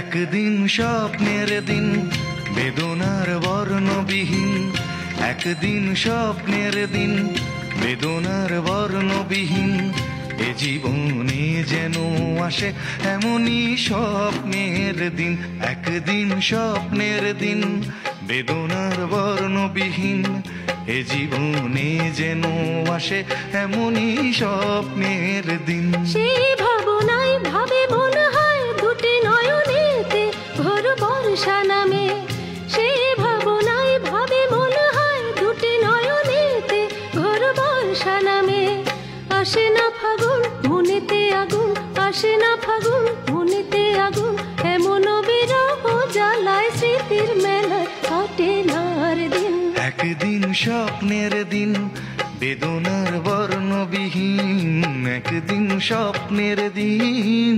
একদিন স্বপ্নের দিন বেদনার বর্ণবিহীন, একদিন স্বপ্নের দিন বেদনার বর্ণবিহীন। এ জীবনে যেন আসে এমনই স্বপ্নের দিন, একদিন স্বপ্নের দিন বেদনার বর্ণবিহীন। এ জীবনে যেন আসে এমনই স্বপ্নের দিন। সেই ভাবনায় ভাবে মনে হয় দুটি নয়নেতে ঘোর বর্ষা নামে। সেই ভাবনায় ভাবে মনে হয় দুটি নয়নেতে ঘোর বর্ষা নামে। আসে না ফাগুন মনেতে আগুন, আসে না ফাগুন মনেতে আগুন। এমন বিরহ জ্বালায় স্মৃতির মেলায় কাটে না আর দিন। একদিন স্বপ্নের দিন বেদনার বর্ণবিহীন, একদিন স্বপ্নের দিন।